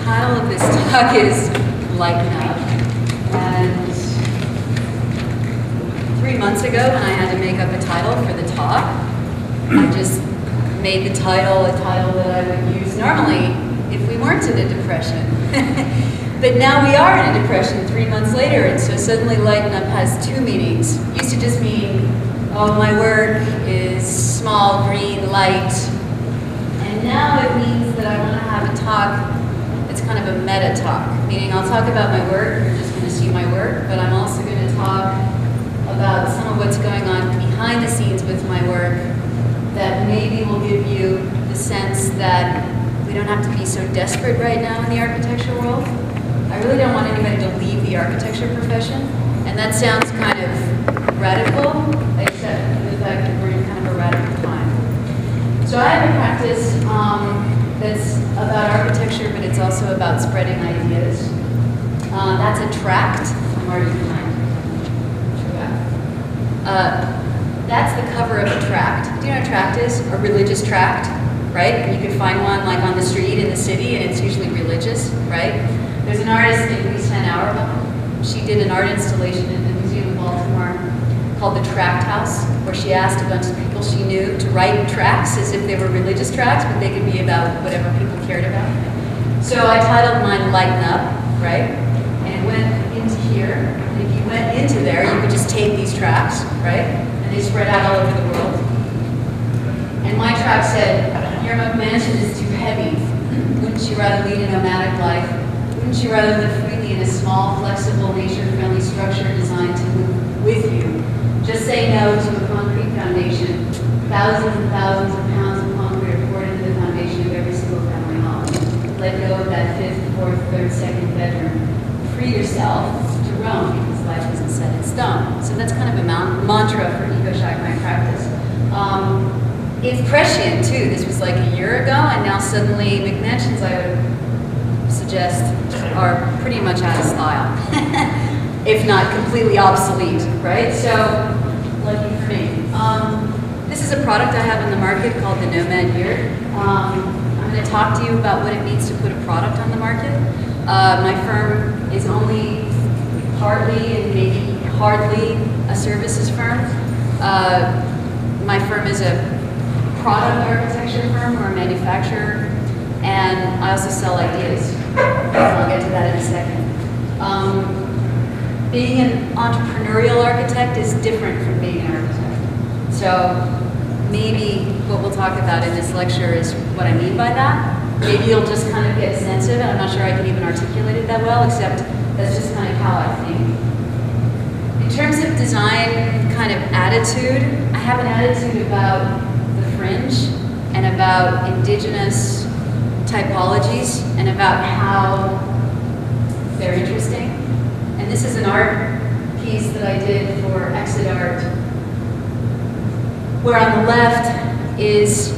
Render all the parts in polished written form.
title of this talk is Lighten Up. And 3 months ago, when I had to make up a title for the talk, I just made the title a title that I would use normally if we weren't in a depression. But now we are in a depression 3 months later, and so suddenly Lighten Up has two meanings. It used to just mean, oh, my work is small, green, light. And now it means that I want to have a talk that's kind of a meta talk, meaning I'll talk about my work, you're just going to see my work, but I'm also going to talk about some of what's going on behind the scenes with my work that maybe will give you the sense that we don't have to be so desperate right now in the architecture world. I really don't want anybody to leave the architecture profession, and that sounds kind of radical, except for the fact that we're in kind of a radical time. So I have a practice that's about architecture, but it's also about spreading ideas. That's a tract. I'm already behind. That's the cover of a tract. Do you know what a tract is? A religious tract, right? And you can find one like on the street in the city, and it's usually religious, right? There's an artist named Lisa Auerbach. She did an art installation in the Museum of Baltimore called the Tract House, where she asked a bunch of people she knew to write tracts as if they were religious tracts, but they could be about whatever people cared about. So I titled mine Lighten Up, right? And it went into here. And if you went into there, you could just take these tracts, right? And they spread out all over the world. And my tract said, your mansion is too heavy. Wouldn't you rather lead a nomadic life? Wouldn't you rather live freely in a small, flexible, nature-friendly structure designed to move with you? Just say no to a concrete foundation. Thousands and thousands of pounds of concrete are poured into the foundation of every single family home. Let go of that fifth, fourth, third, second bedroom. Free yourself to roam, because life isn't set in stone. So that's kind of a mantra for Ecovillage, my practice. It's prescient too. This was like a year ago, and now suddenly McMansions, I would suggest, are pretty much out of style, if not completely obsolete, right? So, lucky for me. This is a product I have in the market called the Nomad Yurt. I'm going to talk to you about what it means to put a product on the market. My firm is only partly and maybe hardly a services firm. My firm is a product architecture firm or a manufacturer, and I also sell ideas. I'll get to that in a second. Being an entrepreneurial architect is different from being an architect. So maybe what we'll talk about in this lecture is what I mean by that. Maybe you'll just kind of get a sense of it. I'm not sure I can even articulate it that well, except that's just kind of how I think. In terms of design kind of attitude, I have an attitude about the fringe and about indigenous typologies and about how they're interesting. And this is an art piece that I did for SCI-Arc, where on the left is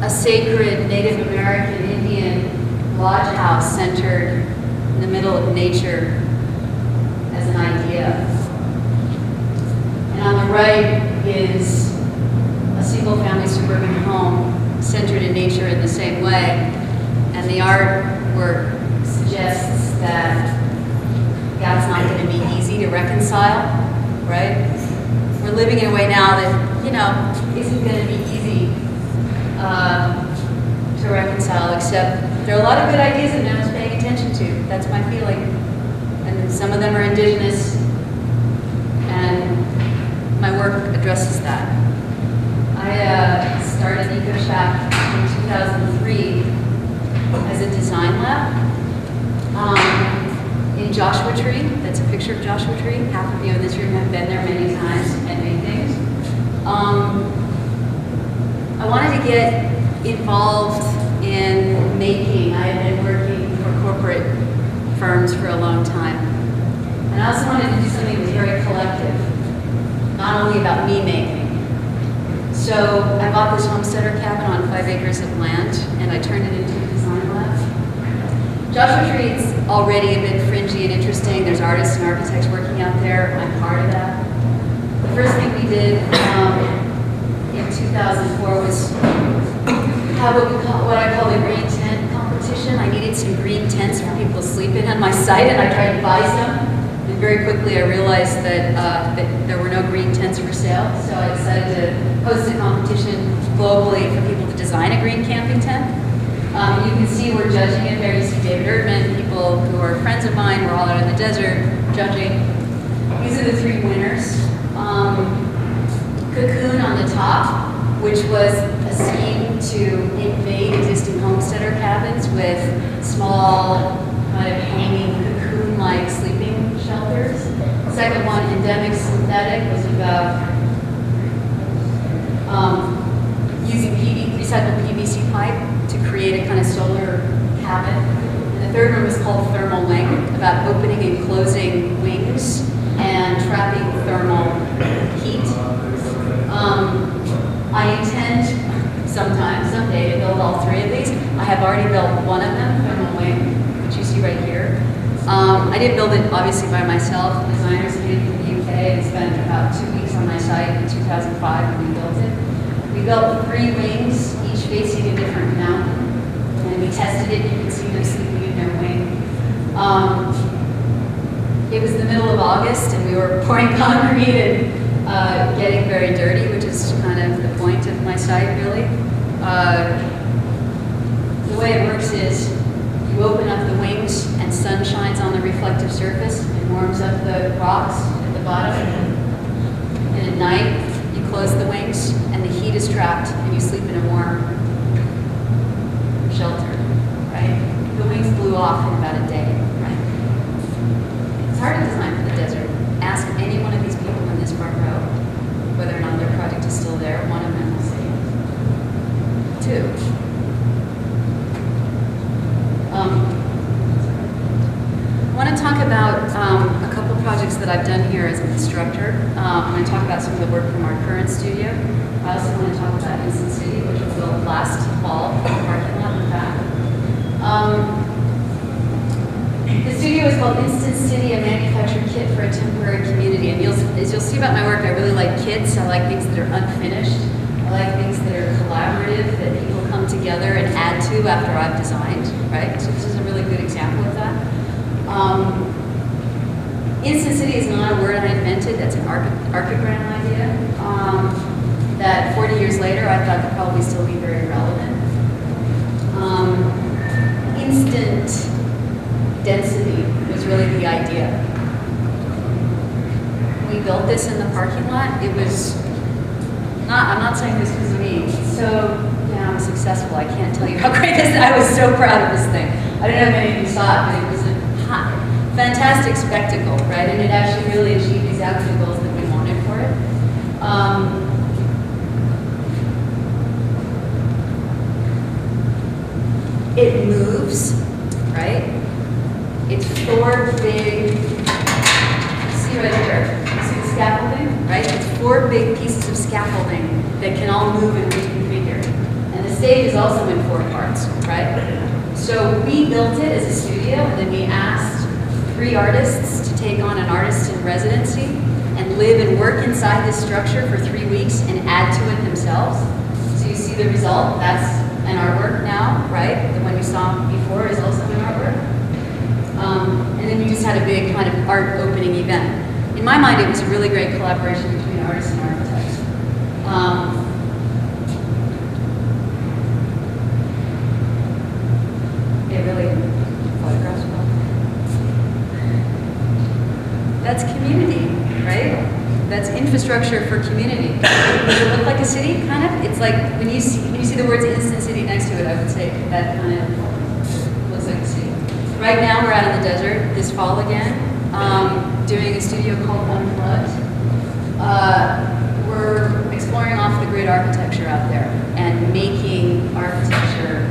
a sacred Native American Indian lodge house centered in the middle of nature as an idea. And on the right is a single-family suburban home centered in nature in the same way. And the artwork suggests that that's not going to be easy to reconcile, right? We're living in a way now that, you know, isn't going to be easy to reconcile, except there are a lot of good ideas that no one's paying attention to. That's my feeling. And some of them are indigenous, and my work addresses that. I started EcoShack in 2003 as a design lab in Joshua Tree. That's a picture of Joshua Tree. Half of you in this room have been there many times and made things. I wanted to get involved in making. I had been working for corporate firms for a long time. And I also wanted to do something that was very collective, not only about me making. So I bought this homesteader cabin on 5 acres of land, and I turned it into a design lab. Joshua Tree is already a bit fringy and interesting. There's artists and architects working out there. I'm part of that. The first thing we did in 2004 was have what I call the green tent competition. I needed some green tents for people to sleep in on my site, and I tried to buy some. And very quickly I realized that there were no green tents for sale, so I decided to host a competition globally for people to design a green camping tent. You can see we're judging it there. You see David Erdman, people who are friends of mine, we're all out in the desert judging. These are the 3 winners. Cocoon on the top, which was a scheme to invade existing homesteader cabins with small, kind of hanging cocoon-like sleeping shelters. Second one, endemic synthetic, was about using recycled PVC pipe to create a kind of solar cabin. And the third one was called thermal wing, about opening and closing wings and trapping thermal heat. I intend someday to build all 3 of these. I have already built one of them, thermal wing, which you see right here. I didn't build it obviously by myself. The designers came from the UK and spent about 2 weeks on my site in 2005 when we built it. We built 3 wings, each facing a different mountain, and we tested it. You can see them sleeping in their wing. It was the middle of August, and we were pouring concrete and getting very dirty, which is kind of the point of my site, really. The way it works is you open up the wings and sun shines on the reflective surface and warms up the rocks at the bottom. And at night, you close the wings and the heat is trapped and you sleep in a warm shelter, right? The wings blew off in about a day, right? It's hard to design for the desert. Ask any one of these people in this front row whether or not their project is still there. One of them will say yes. 2. I want to talk about a couple projects that I've done here as an instructor. I'm going to talk about some of the work from our current studio. I also want to talk about Instant City, which was built last fall in the parking lot in the back. The studio is called Instant City, a manufactured kit for a temporary community. And as you'll see about my work, I really like kits. I like things that are unfinished. I like things that are collaborative, that people come together and add to after I've designed, right? So this is a really good example of that. Instant City is not a word I invented. That's an archigram idea that 40 years later I thought could probably still be very relevant. Instant density was really the idea. We built this in the parking lot. It was I'm not saying this because of me. It's so damn successful. I can't tell you how great this is. I was so proud of this thing. I don't know if any of you saw it, but it was a fantastic spectacle, right? And it actually really achieved exactly the goals that we wanted for it. It moves, right? It's 4 big, see right here, you see the scaffolding, right? It's 4 big pieces of scaffolding that can all move and reconfigure. And the stage is also in 4 parts, right? So we built it as a studio, and then we asked 3 artists to take on an artist in residency and live and work inside this structure for 3 weeks and add to it themselves. So you see the result, that's an artwork now, right? The one you saw before is also an artwork. And then we just had a big kind of art opening event. In my mind, it was a really great collaboration between artists and architects. It really photographs well. That's community, right? That's infrastructure for community. Does it look like a city, kind of? It's like, when you see the words Instant City next to it, I would say that kind of looks like a city. Right now, we're out in the desert, this fall again, doing a studio called Unplugged. We're exploring off-the-grid architecture out there and making architecture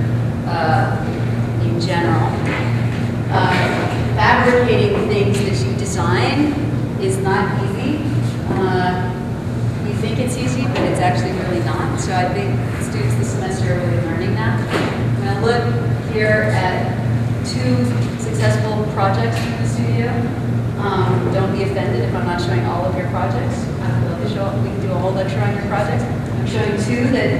in general. Fabricating things that you design is not easy. You think it's easy, but it's actually really not. So I think students this semester are really learning that. I'm going to look here at 2 successful projects from the studio. Don't be offended if I'm not showing all of your projects. I would love to show. We can do a whole lecture on your projects. I'm showing 2 that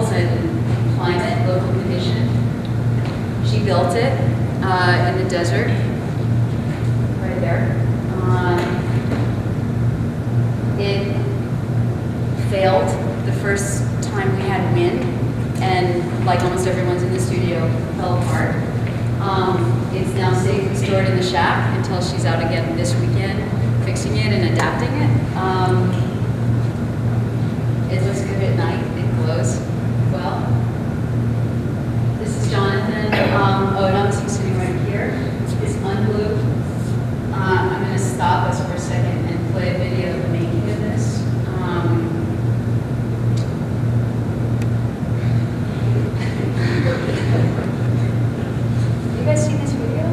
materials and climate, local condition. She built it in the desert, right there. It failed the first time we had wind, and like almost everyone's in the studio, fell apart. It's now safely stored in the shack until she's out again this weekend, fixing it and adapting it. It looks good at night, it glows well. This is Jonathan. He's sitting right here. It's unglued. I'm going to stop us for a second and play a video of the making of this. You guys see this video?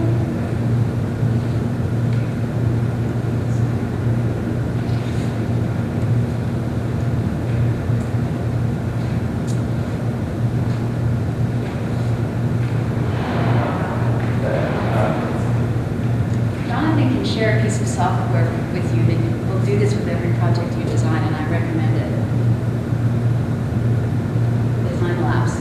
Jonathan can share a piece of software with you that will do this with every project you design, and I recommend it. Design Labs.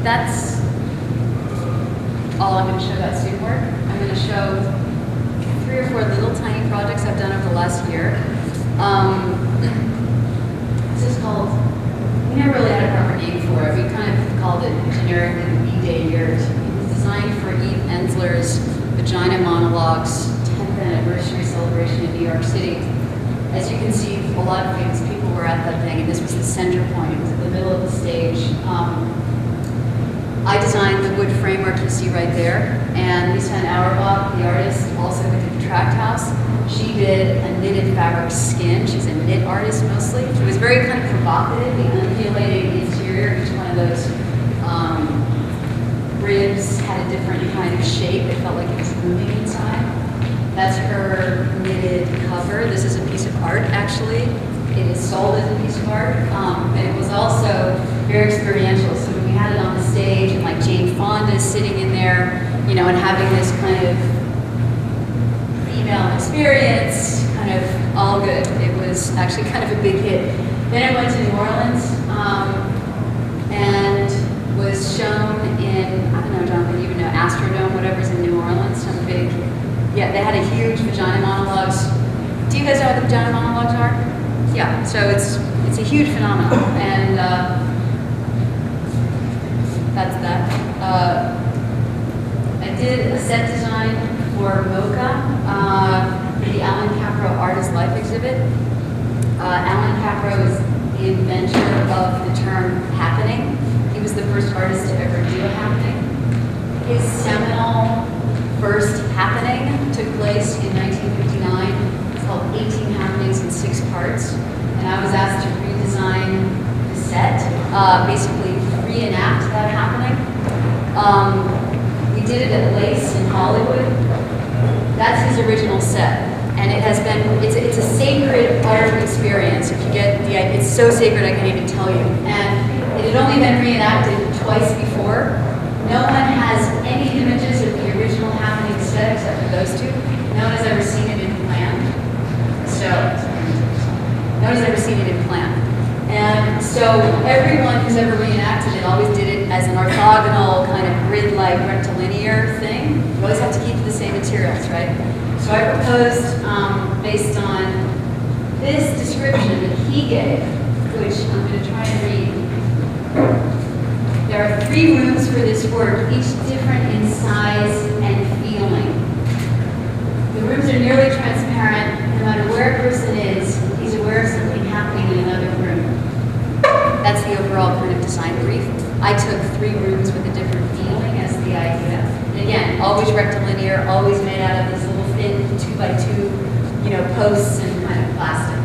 That's all I'm going to show about student work. I'm going to show 3 or 4 little tiny projects I've done over the last year. This is called, we never really had a proper name for it. We kind of called it generically the B-Day Yurt. It was designed for Eve Ensler's Vagina Monologues 10th anniversary celebration in New York City. As you can see, a lot of famous people were at that thing, and this was the center point. It was at the middle of the stage. I designed the wood framework you see right there, and Lisa Auerbach, the artist, also did the tract house. She did a knitted fabric skin. She's a knit artist mostly. It was very kind of provocative, the undulating interior. Each one of those ribs had a different kind of shape. It felt like it was moving inside. That's her knitted cover. This is a piece of art, actually. It is sold as a piece of art, but it was also very experiential. So when we had it on the stage, and like Jane Fonda is sitting in there, you know, and having this kind of female experience, kind of all good. It was actually kind of a big hit. Then I went to New Orleans and was shown in, I don't know, Jonathan, you even know, Astrodome, whatever's in New Orleans, some big, yeah, they had a huge vagina monologues. Do you guys know what the vagina monologues are? Yeah, so it's a huge phenomenon, and that's that. I did a set design for MoCA, the Alan Capro Artist Life exhibit. Alan Capro is the inventor of the term happening. He was the first artist to ever do a happening. His seminal first happening took place in 1959. It's called 18 Happenings in 6 parts. And I was asked to redesign the set, basically reenact that happening. We did it at Lace in Hollywood. That's his original set. And it has been, it's a sacred art experience. If you get the idea, it's so sacred I can't even tell you. And it had only been reenacted twice before. No one has any images of the original happening set except for those two. No one has ever seen it in plan. So, no one has ever seen it in plan. And so everyone who's ever reenacted it always did it as an orthogonal kind of grid-like rectilinear thing. You always have to keep the same materials, right? So I proposed, based on this description that he gave, which I'm going to try and read. There are 3 rooms for this work, each different in size and feeling. The rooms are nearly transparent. No matter where a person is, he's aware of something happening in another room. That's the overall kind of design brief. I took 3 rooms with a different feeling as the idea. And again, always rectilinear, always made out of these little thin 2x2, posts and kind of plastic.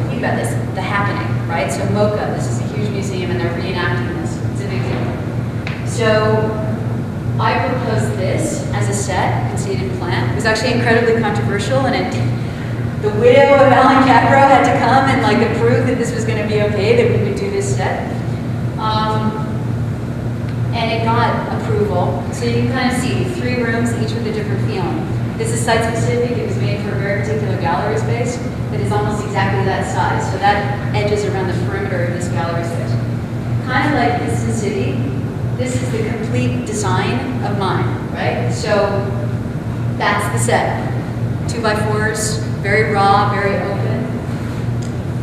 Think about this, the happening, right? So MoCA, this is a huge museum and they're reenacting this. It's a big deal. So I proposed this as a set, conceded plan. It was actually incredibly controversial, and the widow of Alan Capro had to come and approve that this was going to be okay, that we would do this set. And it got approval. So you can kind of see 3 rooms, each with a different feeling. This is site specific. It was made for a very particular gallery space that is almost exactly that size. So that edges around the perimeter of this gallery space. Kind of like Instant City, this is the complete design of mine, right? So that's the set. 2x4s, very raw, very open,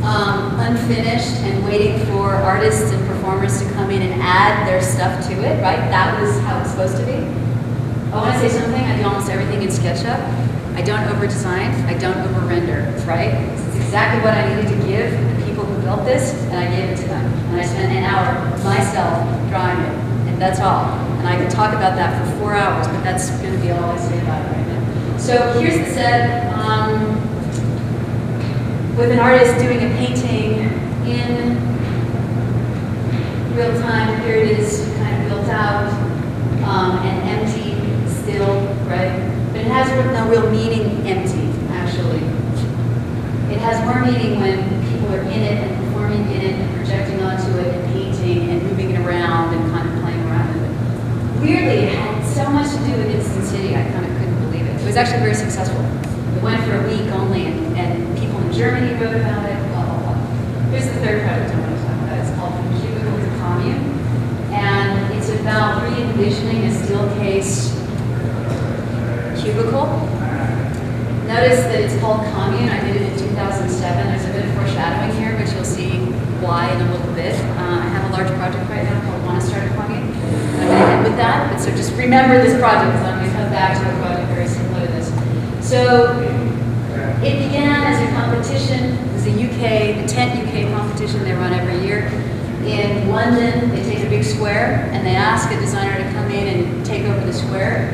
unfinished, and waiting for artists and performers to come in and add their stuff to it, right? That was how it's supposed to be. I want to say something. I do almost everything in SketchUp. I don't over-design. I don't over-render, right? It's exactly what I needed to give the people who built this, and I gave it to them. And I spent an hour myself drawing it, and that's all. And I could talk about that for 4 hours, but that's going to be all I say about it right now. So here's the set. With an artist doing a painting in real time, here it is kind of built out and empty still, right? But it has no real meaning empty, actually. It has more meaning when people are in it and performing in it and projecting onto it and painting and moving it around and kind of playing around with it. Weirdly, it had so much to do with Instant City, I kind of couldn't believe it. It was actually very successful. It went for a week only, and people in Germany wrote about it, blah, blah, blah. Here's the third project I want to talk about. It's called From Cubicle to Commune. And it's about re-envisioning a steel case cubicle. Notice that it's called Commune. I did it in 2007. There's a bit of foreshadowing here, which you'll see why in a little bit. I have a large project right now called Want to Start a Commune. I'm going to end with that, but so just remember this project, because I'm going to come back to a project very similar to this. So it began as a competition. It was the tent UK competition they run every year. In London, they take a big square and they ask a designer to come in and take over the square.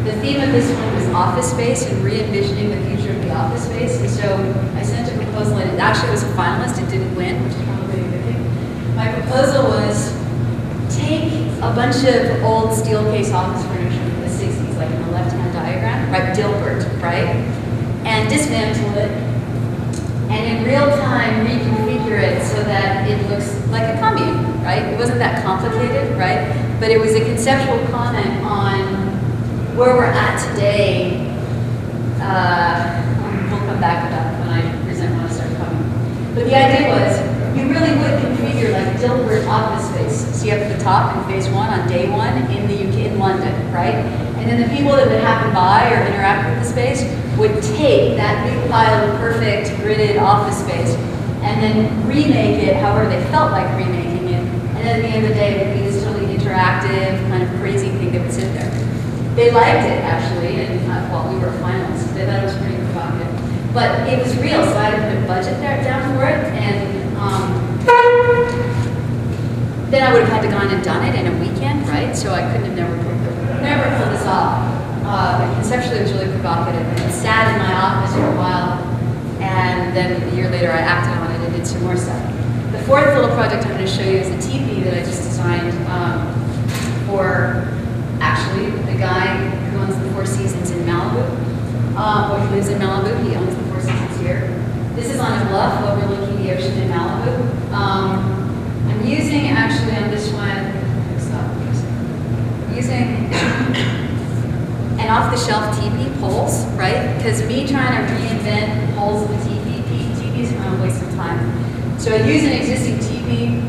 The theme of this one was office space and re-envisioning the future of the office space. And so I sent a proposal, and it actually was a finalist. It didn't win, which is probably a good thing. My proposal was take a bunch of old steel case office furniture from the 60s, like in the left-hand diagram, right, Dilbert, right? And dismantle it, and in real time reconfigure it so that it looks like a commune, right? It wasn't that complicated, right? But it was a conceptual comment on where we're at today. We'll come back to that when I present Want to Start a Commune. But the idea was, you really would configure like Dilbert office space. See up at the top in phase 1 on day 1 in the UK, in London, right? And then the people that would happen by or interact with the space would take that big pile of perfect gridded office space and then remake it however they felt like remaking it. And then at the end of the day, it would be this totally interactive, kind of crazy thing that would sit there. They liked it, actually, and we were finalists. They thought it was pretty provocative. But it was real, so I had to put a budget down for it, and then I would have had to gone and done it in a weekend, right? So I couldn't have never pulled this off. but conceptually it was really provocative. And it sat in my office for a while, and then a year later I acted on it and did some more stuff. The fourth little project I'm going to show you is a teepee that I just designed for, actually, the guy who owns the Four Seasons in Malibu. Or he lives in Malibu, he owns the Four Seasons here. This is on a bluff overlooking the ocean in Malibu. I'm using, actually, on this one, using an off-the-shelf teepee poles, right? Because me trying to reinvent poles of a teepee is a waste of time. So I use an existing teepee,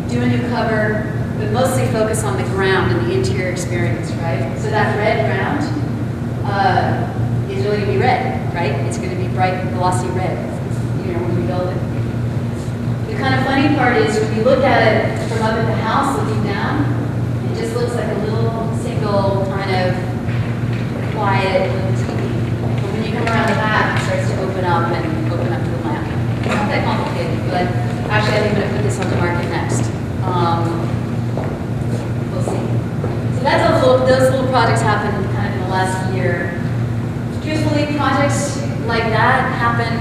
do a new cover, but mostly focus on the ground and the interior experience, right? So that red ground is really going to be red, right? It's going to be bright, glossy red, you know, when we build it. The kind of funny part is when you look at it from up at the house looking down, it just looks like a little single kind of quiet little teepee. But when you come around the back, it starts to open up to the lamp. It's not that complicated, but actually I think I'm going to put this on the market next. We'll see. So that's those little projects happened kind of in the last year. Truthfully, projects like that happen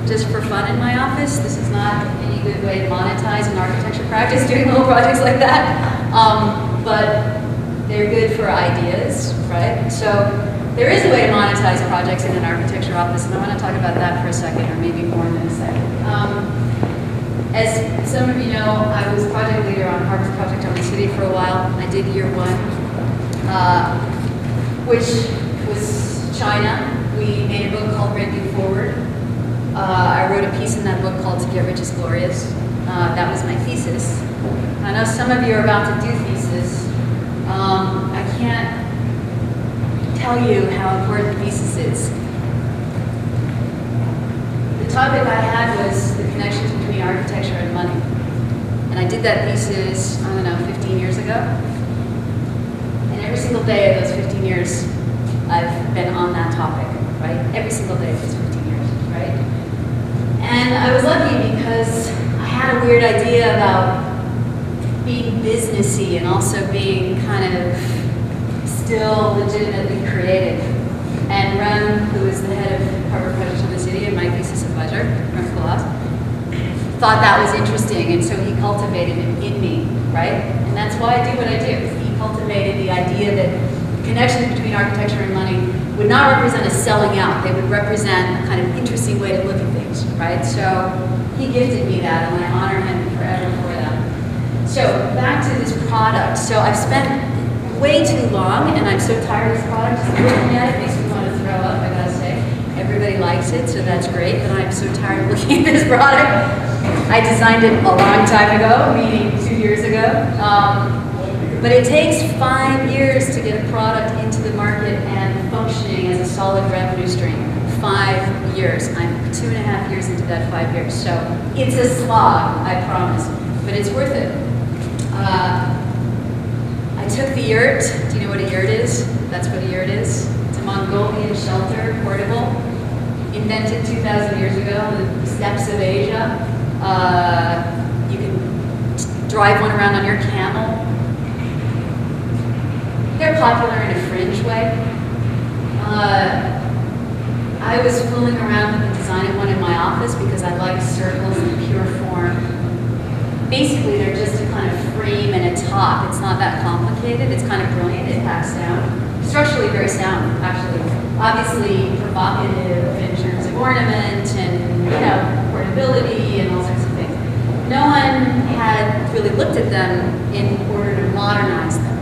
just for fun in my office. This is not any good way to monetize an architecture practice, doing little projects like that. But they're good for ideas, right? So there is a way to monetize projects in an architecture office, and I want to talk about that for a second, or maybe more than a second. As some of you know, I was project leader on Harvard's project on the city for a while. I did year one, which was China. We made a book called Brand New Forward. I wrote a piece in that book called To Get Rich is Glorious. That was my thesis. I know some of you are about to do thesis. I can't tell you how important thesis is. The topic I had was the connections between architecture and money. And I did that thesis, I don't know, 15 years ago. And every single day of those 15 years, I've been on that topic, right? Every single day of those 15 years, right? And I was lucky because I had a weird idea about being businessy and also being kind of still legitimately creative. And Rem, who is the head of Harvard Project on the City and my thesis advisor, Rem Koolhaas, thought that was interesting, and so he cultivated it in me, right? And that's why I do what I do. He cultivated the idea that connections between architecture and money would not represent a selling out. They would represent a kind of interesting way to look at things, right? So he gifted me that, and I honor him forever for that. So back to this product. So I've spent way too long, and I'm so tired of this product. Just looking at it makes me want to throw up, I gotta say. Everybody likes it, so that's great, but I'm so tired of looking at this product. I designed it a long time ago, meaning 2 years ago. But it takes 5 years to get a product into the market and functioning as a solid revenue stream. 5 years. I'm 2.5 years into that 5 years. So it's a slog, I promise, but it's worth it. I took the Yurt. Do you know what a Yurt is? That's what a Yurt is. It's a Mongolian shelter, portable, invented 2,000 years ago in the steppes of Asia. You can drive one around on your camel. They're popular in a fringe way. I was fooling around with the design of one in my office because I like circles in pure form. Basically, they're just a kind of frame and a top. It's not that complicated. It's kind of brilliant. It packs down. Structurally very sound, actually. Obviously provocative in terms of ornament and, you know, portability and all sorts of things. No one had really looked at them in order to modernize them.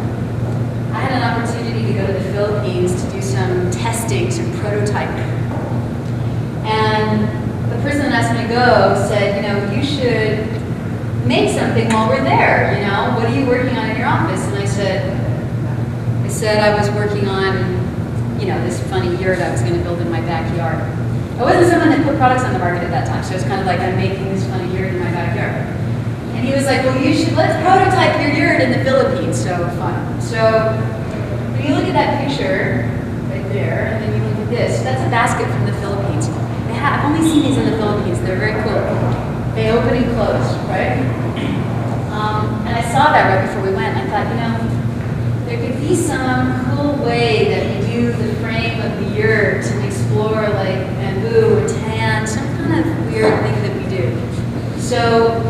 I had an opportunity to go to the Philippines to do some testing, some prototyping. And the person that asked me to go said, you know, you should make something while we're there, you know? What are you working on in your office? And I said I was working on, you know, this funny yurt I was going to build in my backyard. I wasn't someone that put products on the market at that time, so it's kind of like I'm making this funny yurt in my backyard. And he was like, well, let's prototype your yurt in the Philippines. So fun. So when you look at that picture right there, and then you look at this, that's a basket from the Philippines. I've only seen these in the Philippines. They're very cool. They open and close, right? And I saw that right before we went. I thought, you know, there could be some cool way that we do do the frame of the yurt and explore like bamboo or tan, some kind of weird thing that we do. So,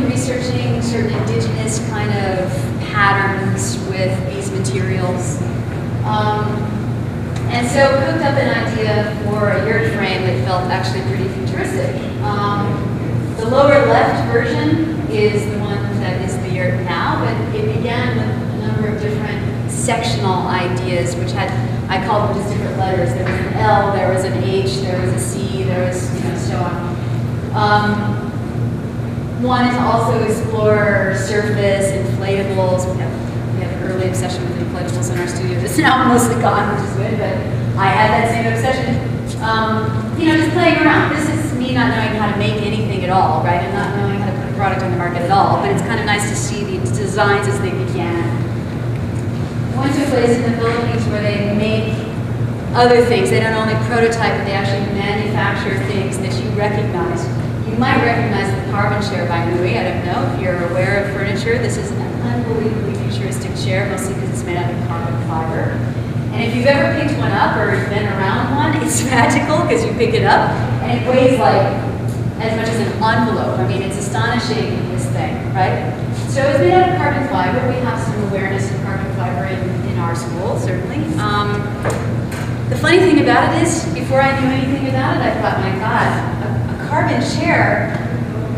researching certain indigenous kind of patterns with these materials. And so cooked up an idea for a yurt frame that felt actually pretty futuristic. The lower left version is the one that is the yurt now, but it began with a number of different sectional ideas, which I called them just different letters. There was an L, there was an H, there was a C, there was, so on. One is also explore surface, inflatables. We have an early obsession with inflatables in our studio. It's now mostly gone, which is good, but I had that same obsession. Just playing around. This is me not knowing how to make anything at all, right? And not knowing how to put a product on the market at all, but it's kind of nice to see the designs as they began. I went to a place in the Philippines where they make other things. They don't only prototype, but they actually manufacture things that you recognize. You might recognize the carbon chair by movie. I don't know if you're aware of furniture. This is an unbelievably futuristic chair, mostly because it's made out of carbon fiber. And if you've ever picked one up or been around one, it's magical because you pick it up and it weighs like as much as an envelope. I mean, it's astonishing, this thing, right? So it's made out of carbon fiber. We have some awareness of carbon fiber in our school, certainly. The funny thing about it is, before I knew anything about it, I thought, my God, a carbon chair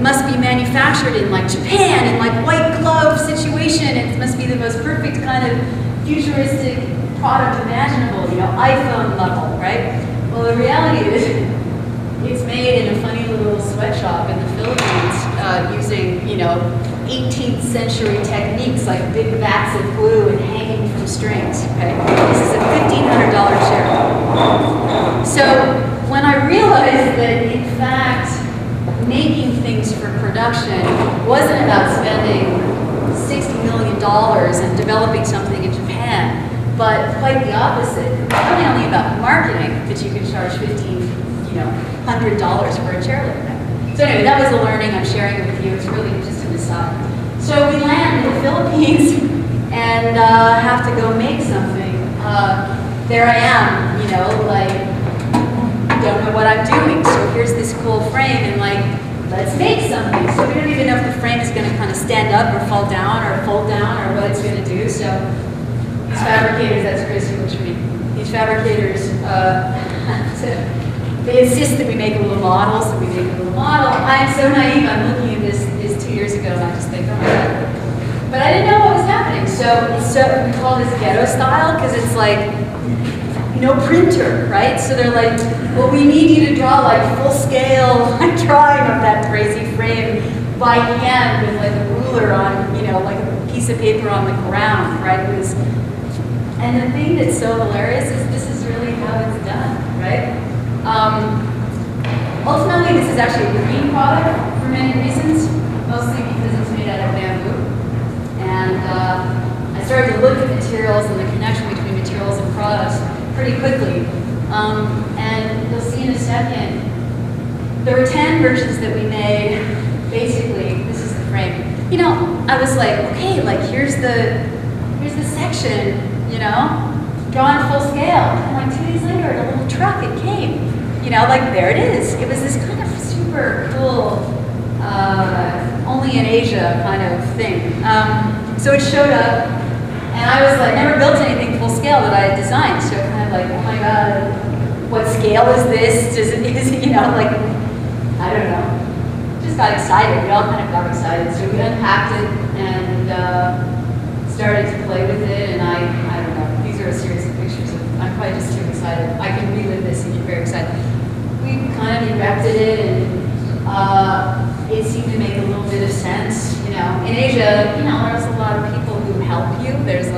must be manufactured in like Japan, in like white glove situation. It must be the most perfect kind of futuristic product imaginable, iPhone level, right? Well, the reality is, it's made in a funny little sweatshop in the Philippines using, 18th century techniques like big vats of glue and hanging from strings, okay? This is a $1,500 chair. So when I realized that, in fact, making things for production wasn't about spending $60 million and developing something in Japan, but quite the opposite. It's not only about marketing that you can charge $1,500 for a chair like that. So anyway, that was a learning I'm sharing with you. It's really just an aside. So we land in the Philippines and have to go make something. There I am, don't know what I'm doing. So here's this cool frame and let's make something. So we don't even know if the frame is going to kind of stand up or fall down or fold down or what it's going to do. So these fabricators, that's Chris who looks for me. These fabricators, they insist that we make a little model, so we make a little model. I'm so naive, I'm looking at this 2 years ago and I just think, oh my God. But I didn't know what was happening. So we call this ghetto style because it's like, no printer, right? So they're like, well, we need you to draw like full scale drawing of that crazy frame by hand with like a ruler on, like a piece of paper on the ground, right? And the thing that's so hilarious is this is really how it's done, right? Ultimately, this is actually a green product for many reasons, mostly because it's made out of bamboo. And I started to look at materials and the connection between materials and products pretty quickly. And you'll see in a second, there were 10 versions that we made. Basically, this is the frame. I was like, okay, here's the section, drawn full scale. And 2 days later, in a little truck, it came. There it is. It was this kind of super cool, only in Asia kind of thing. So it showed up, and I was like, never built anything full scale that I had designed. So kind of oh my God, what scale is this? Is it, I don't know. Just got excited. We all kind of got excited. So we unpacked it and started to play with it, and I don't know. These are a series of pictures. I'm probably just too excited. I can relive this and get very excited. We kind of erected it, and it seemed to make a little bit of sense. In Asia, there's a lot of people who help you. There's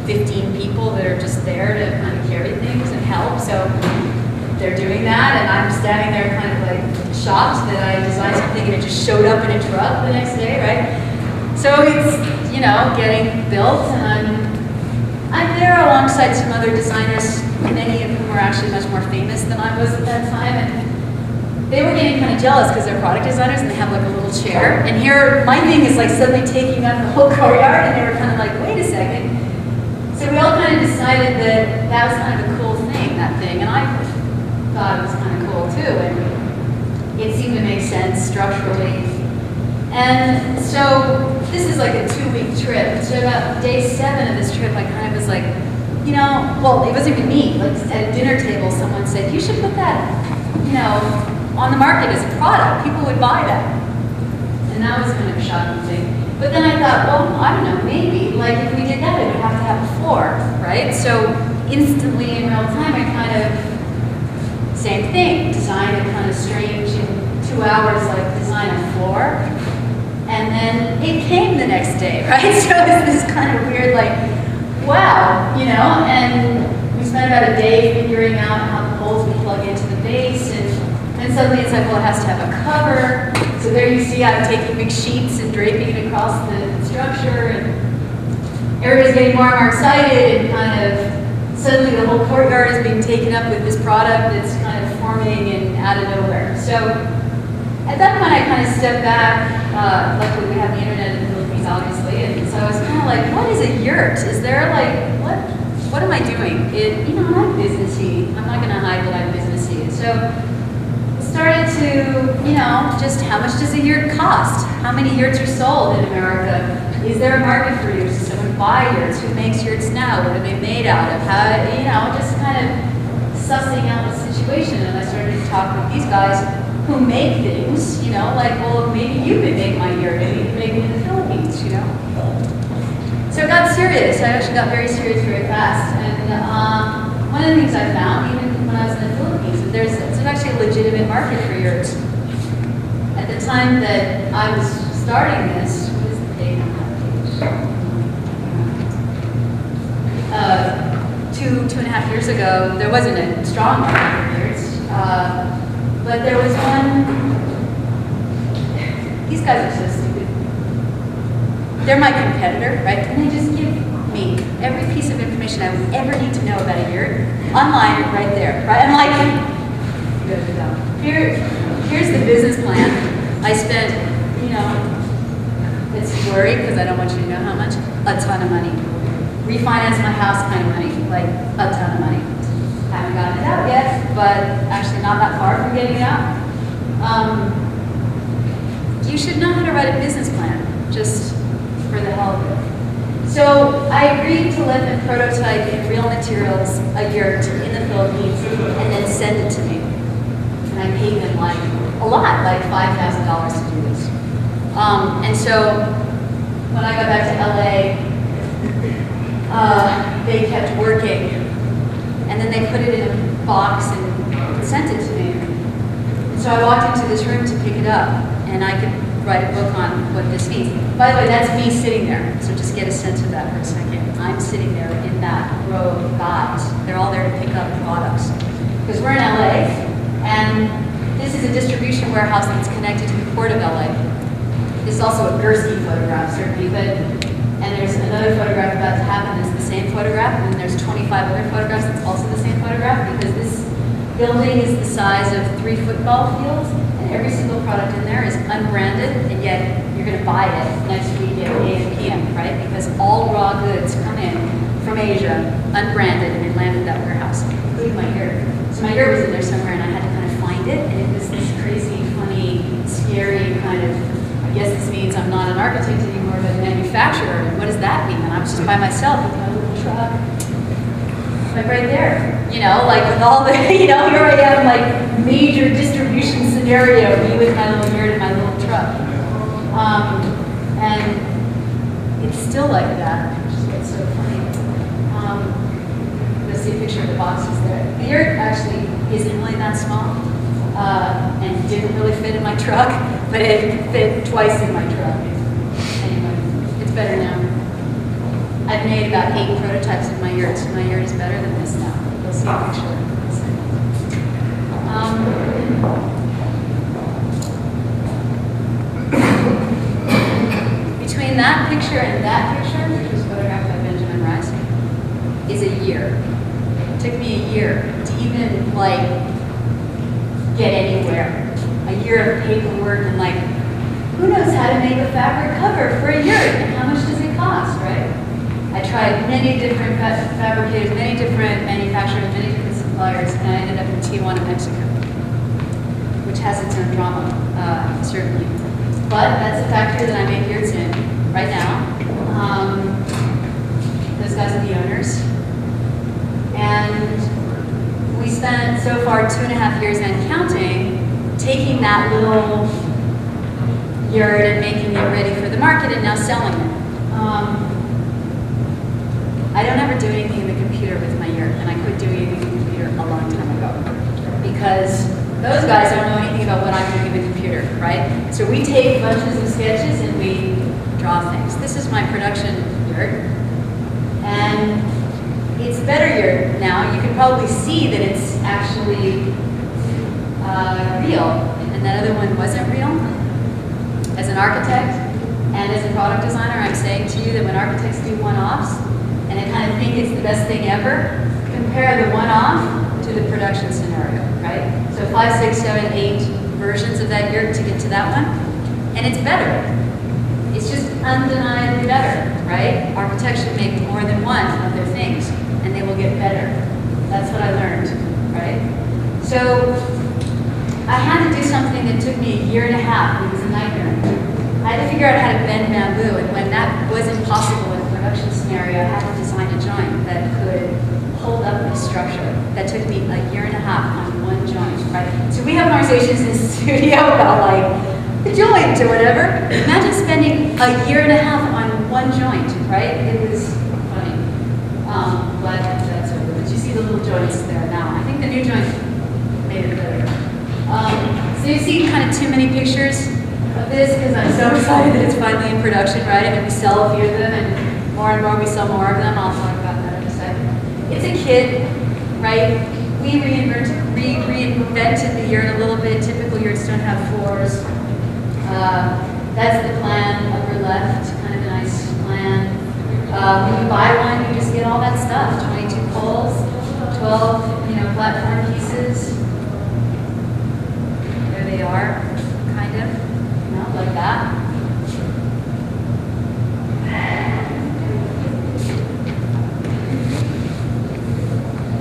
15 people that are just there to kind of carry things and help. So they're doing that, and I'm standing there kind of shocked that I designed something and it just showed up in a truck the next day, right? So it's, getting built, and I'm there alongside some other designers, many of whom were actually much more famous than I was at that time, and they were getting kind of jealous because they're product designers and they have a little chair, and here my thing is suddenly taking up the whole courtyard, and they were kind of wait a second. So So we all kind of decided that that was kind of a cool thing, that thing, and I thought it was kind of cool too, and it seemed to make sense structurally. And so this is like a 2-week trip. So about day 7 of this trip, I kind of was like, you know, well, it wasn't even me. Like at a dinner table, someone said, you should put that, you know, on the market as a product. People would buy that. And that was kind of a shocking thing. But then I thought, well, I don't know, maybe, like if we did that, it would have to have a floor, right? So instantly in real time, I kind of, same thing, designed a kind of strange, in 2 hours, like design a floor. And then it came the next day, right? So it's this kind of weird, like, wow, you know, and we spent about a day figuring out how the holes would plug into the base, and suddenly it's like, well, it has to have a cover. So there you see I'm taking big sheets and draping it across the structure, and everybody's getting more and more excited, and kind of suddenly the whole courtyard is being taken up with this product that's kind of forming and out of nowhere. So at that point I kind of stepped back. Luckily we have the internet in the Philippines, obviously, and so I was kind of like, what is a yurt? Is there like, what am I doing? You know, I'm businessy. I'm not going to hide that I'm businessy. So I started to, you know, just how much does a yurt cost? How many yurts are sold in America? Is there a market for yurts? Does someone buy yurts? Who makes yurts now? What are they made out of? How, you know, just kind of sussing out the situation. And I started to talk with these guys who make things, you know, like, well, maybe you could make my yurt, maybe you could make it in the Philippines, you know. So I got serious. I actually got very serious very fast. And one of the things I found, even when I was in the Philippines, that there's actually a legitimate market for yurts. At the time that I was starting this, what is the date on that page? 2.5 years ago, there wasn't a strong market for yurts. But there was one, these guys are so stupid. They're my competitor, right? And they just give me every piece of information I would ever need to know about a yurt online right there, right? I'm like, here's the business plan. I spent, you know, it's blurry because I don't want you to know how much, a ton of money. Refinance my house kind of money, like a ton of money. Haven't gotten it out yet, but actually not that far from getting it out. You should know how to write a business plan, just for the hell of it. So I agreed to let them prototype in real materials a yurt in the Philippines and then send it to me. And I paid them like a lot, like $5,000 to do this. And so when I got back to LA, they kept working. And then they put it in a box and sent it to me. And so I walked into this room to pick it up, and I could write a book on what this means. By the way, that's me sitting there, so just get a sense of that for a second. I'm sitting there in that row of guys. They're all there to pick up products. Because we're in LA, and this is a distribution warehouse that's connected to the Port of LA. This is also a Gursky photograph, certainly, and there's another photograph about to happen that's the same photograph, and then there's 25 other photographs that's also the same photograph, because this building is the size of 3 football fields, and every single product in there is unbranded, and yet you're going to buy it next week at 8 p.m., right? Because all raw goods come in from Asia, unbranded, and land at that warehouse, including my yurt. So my yurt was in there somewhere, and I had to kind of find it, and it was this crazy, funny, scary kind of, I guess this means I'm not an architect anymore, but a manufacturer. And what does that mean? And I was just by myself with my little truck, like right there, you know, like with all the, you know, here I am, like major distribution scenario, me with my little yurt and my little truck. And it's still like that, which is what's so funny. You'll see a picture of the boxes there. The yurt actually isn't really that small. And didn't really fit in my truck, but it fit twice in my truck. Anyway, it's better now. I've made about 8 prototypes of my yurt, so my yurt is better than this now. You'll see a picture in a second. Between that picture and that picture, which was photographed by Benjamin Rice, is a year. It took me a year to even, like, get anywhere. A year of paperwork and like, who knows how to make a fabric cover for a yurt and how much does it cost, right? I tried many different fabricators, many different manufacturers, many different suppliers, and I ended up in Tijuana, Mexico, which has its own drama, certainly. But that's a factory that I make yurts in right now. Those guys are the owners. And we spent so far 2.5 years and counting, taking that little yurt and making it ready for the market and now selling it. I don't ever do anything in the computer with my yurt, and I quit doing anything in the computer a long time ago because those guys don't know anything about what I'm doing in the computer, right? So we take bunches of sketches and we draw things. This is my production yurt, and it's better yurt now. You can probably see that it's actually real, and that other one wasn't real. As an architect and as a product designer, I'm saying to you that when architects do one-offs, and I kind of think it's the best thing ever, compare the one-off to the production scenario, right? So 5, 6, 7, 8 versions of that yurt to get to that one, and it's better. It's just undeniably better, right? Architects should make more than one of their things, and they will get better. That's what I learned, right? So I had to do something that took me 1.5 years. It was a nightmare. I had to figure out how to bend bamboo, and when that wasn't possible in a production scenario, I had to design a joint that could hold up this structure. That took me 1.5 years on one joint, right? So we have conversations in the studio about like the joint or whatever. Imagine spending 1.5 years on one joint, right? It was funny. But that's over. But you see the little joints there now. I think the new joint made it better. So you see kind of too many pictures of this because I'm so excited that it's finally in production, right? And we sell a few of them, and more we sell more of them. I'll talk about that in a second. It's a kit, right? We reinvented the yurt a little bit. Typical yurts don't have floors. That's the plan, upper left, kind of a nice plan. When you buy one, you just get all that stuff. 22 poles, 12, platform pieces. There they are, kind of, like that.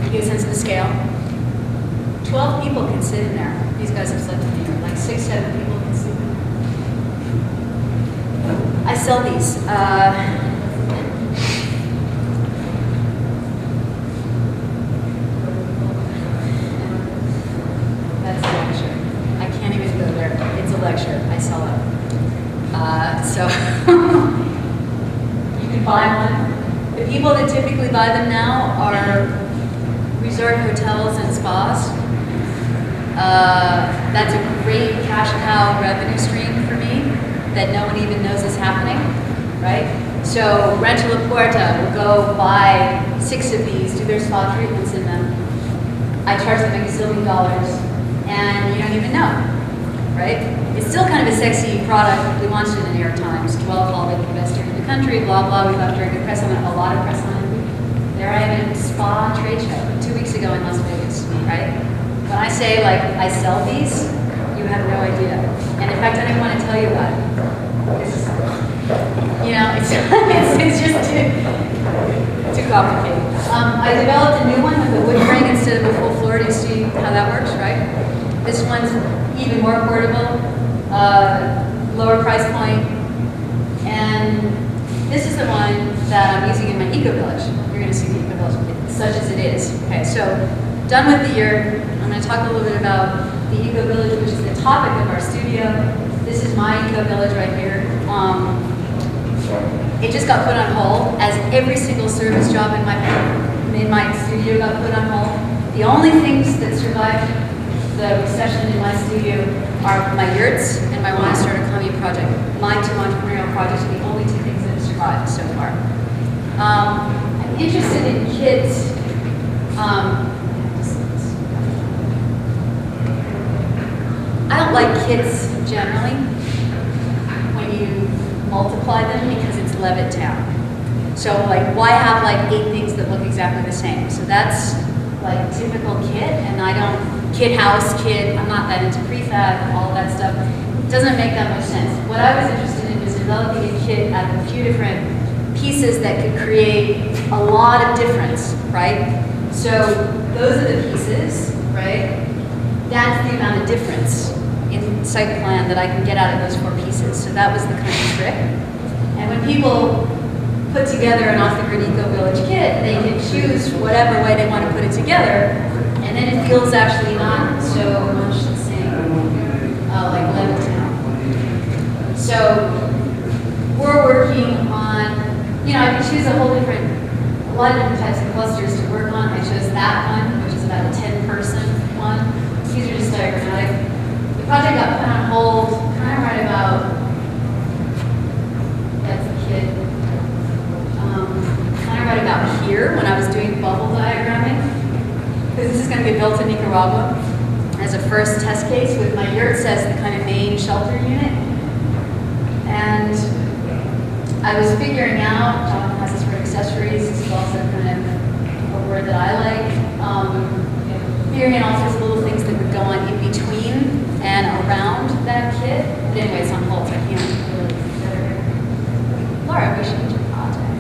You get a sense of the scale. 12 people can sit in there. These guys have slept in here. Like 6, 7 people can sleep in there. I sell these. That's a lecture. I can't even go there. It's a lecture. I sell it. So you can buy one. The people that typically buy them now are resort hotels and spas. That's a great cash cow revenue stream for me that no one even knows is happening, right? So Rancho La Puerta will go buy 6 of these, do their spa treatments in them. I charge them $1 gazillion, and you don't even know, right? It's still kind of a sexy product. We launched it in Air Times, 12 called it the best yurt in the country, blah, blah. We got very good press on it, a lot of press on it. There I am at a spa trade show 2 weeks ago in Las Vegas, right? When I say, I sell these, you have no idea. And in fact, I don't even want to tell you about it. It's just too complicated. I developed a new one with a wood frame instead of a full floor. Do you see how that works, right? This one's even more portable, lower price point. And this is the one that I'm using in my Ecovillage. You're going to see the Ecovillage, such as it is. Okay, so done with the yurt. I'm going to talk a little bit about the Ecovillage, which is the topic of our studio. This is my Ecovillage right here. It just got put on hold, as every single service job in my studio got put on hold. The only things that survived the recession in my studio are my yurts and my Want to Start a Commune project. My 2 entrepreneurial projects are the only 2 things that have survived so far. I'm interested in kits. I don't like kits generally when you multiply them because it's Levittown. So why have 8 things that look exactly the same? So that's typical kit, and I don't, kit house, kit, I'm not that into prefab, all that stuff. It doesn't make that much sense. What I was interested in was developing a kit out of a few different pieces that could create a lot of difference, right? So those are the pieces, right? That's the amount of difference in site plan that I can get out of those 4 pieces. So that was the kind of trick. And when people put together an off-the-grid Ecovillage kit, they can choose whatever way they want to put it together, and then it feels actually not so much the same, like Levittown. So we're working on, I could choose a lot of different types of clusters to work on. I chose that one, which is about a 10-person one. These are just diagrammatic. The project got put on hold kind of right about, that's the kid, kind of right about here when I was doing bubble diagramming. Because this is going to be built in Nicaragua as a first test case with my Yurt as the kind of main shelter unit. And I was figuring out, John has this word accessories, this is also kind of a word that I like, figuring out all sorts of little things that would go on in between and around that kit. But anyway, it's on hold, so I can't really consider it. Laura, we should do a project.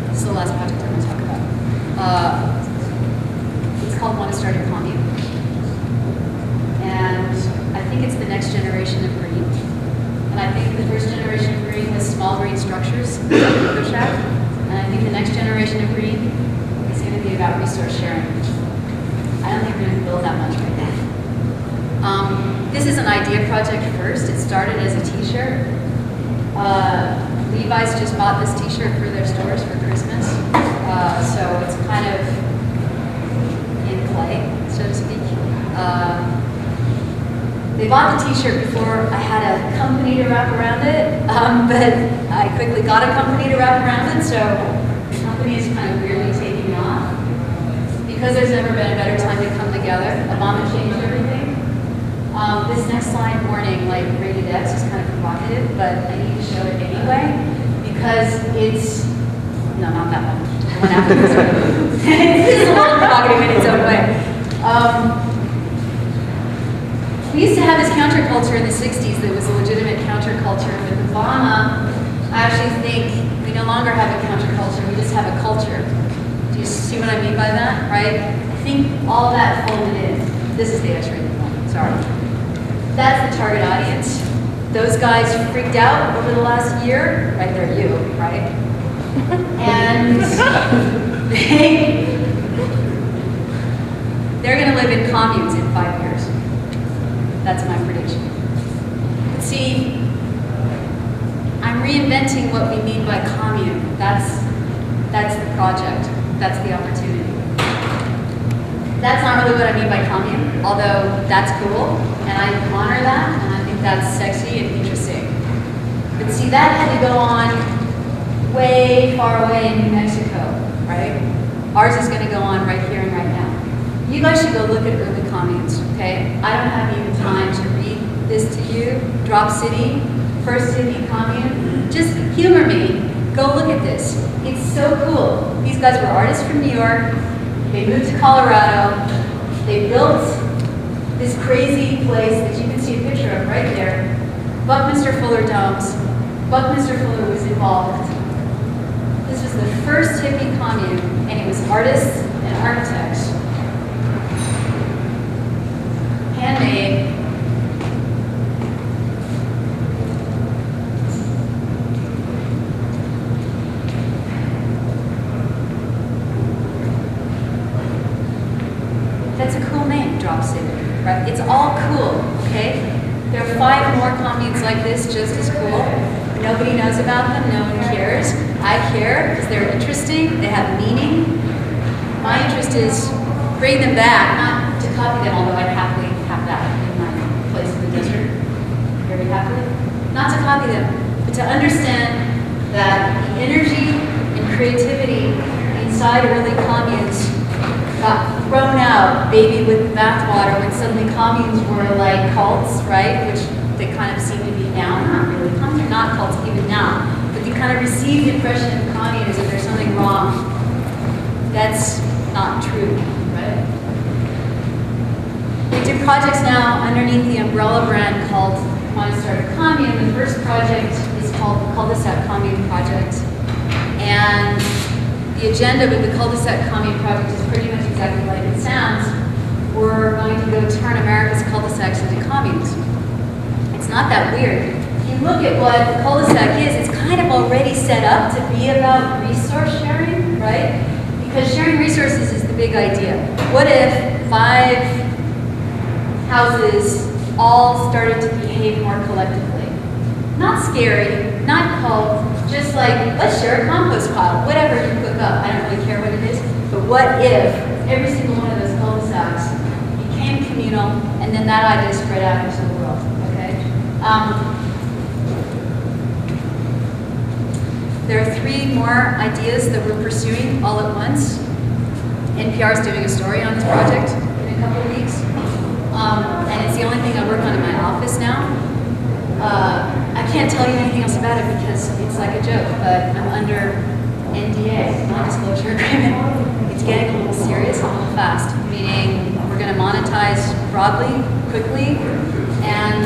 This is the last project I'm going to talk about. It's called Want to Start a Commune. And I think it's the next generation of green. And I think the first generation of green was small green structures, like EcoShack. And I think the next generation of green is going to be about resource sharing. I don't think we're going to build that much right now. This is an idea project first. It started as a t-shirt. Levi's just bought this t-shirt for their stores for Christmas. So it's kind of in play, so to speak. They bought the t-shirt before I had a company to wrap around it, but I quickly got a company to wrap around it, so the company is kind of weirdly taking off. Because there's never been a better time to come together, Obama changed everything. This next slide, warning, like rated X, is kind of provocative, but I need to show it anyway, because it's, no, not that one, the one after this one. It's a little provocative in its own way. We used to have this counterculture in the 60s that was a legitimate counterculture. With Obama, I actually think we no longer have a counterculture, we just have a culture. Do you see what I mean by that, right? I think all that folded in. This is the X-rated one, sorry. That's the target audience. Those guys freaked out over the last year, right? They're you, right? And they're going to live in communes in 5 years. That's my prediction. But see, I'm reinventing what we mean by commune. That's the project. That's the opportunity. That's not really what I mean by commune, although that's cool, and I honor that, and I think that's sexy and interesting. But see, that had to go on way far away in New Mexico, right? Ours is going to go on right here and right now. You guys should go look at urban communes, okay? I don't have even time to read this to you. Drop City, First City Commune. Just humor me. Go look at this. It's so cool. These guys were artists from New York. They moved to Colorado. They built this crazy place that you can see a picture of right there. Buckminster Fuller Domes. Buckminster Fuller was involved. This was the first hippie commune, and it was artists and architects. Handmade. That's a cool name, Drop City, right? It's all cool, okay? There are 5 more communes like this, just as cool. Nobody knows about them, no one cares. I care because they're interesting, they have meaning. My interest is bring them back, not to copy them, although I'd happily have that in my place in the desert, very happily. Not to copy them, but to understand that the energy and creativity inside early communes got thrown out, baby with the bathwater, when suddenly communes were like cults, right? Which they kind of seem to be now. Not really. Communes are not cults even now. But you kind of receive the impression of communes that there's something wrong. That's not true. projects now underneath the umbrella brand called Want to Start a Commune. The first project is called the Cul-de-sac Commune Project. And the agenda with the Cul-de-sac Commune Project is pretty much exactly like it sounds. We're going to go turn America's cul-de-sacs into communes. It's not that weird. If you look at what the cul-de-sac is, it's kind of already set up to be about resource sharing, right? Because sharing resources is the big idea. What if 5 houses all started to behave more collectively? Not scary, not cold, just like, let's share a compost pile, whatever you cook up. I don't really care what it is. But what if every single one of those cul-de-sacs became communal, and then that idea spread out into the world, okay? There are 3 more ideas that we're pursuing all at once. NPR is doing a story on this project in a couple of weeks. And it's the only thing I work on in my office now. I can't tell you anything else about it because it's like a joke, but I'm under NDA, non-disclosure agreement. It's getting a little serious a little fast, meaning we're going to monetize broadly, quickly, and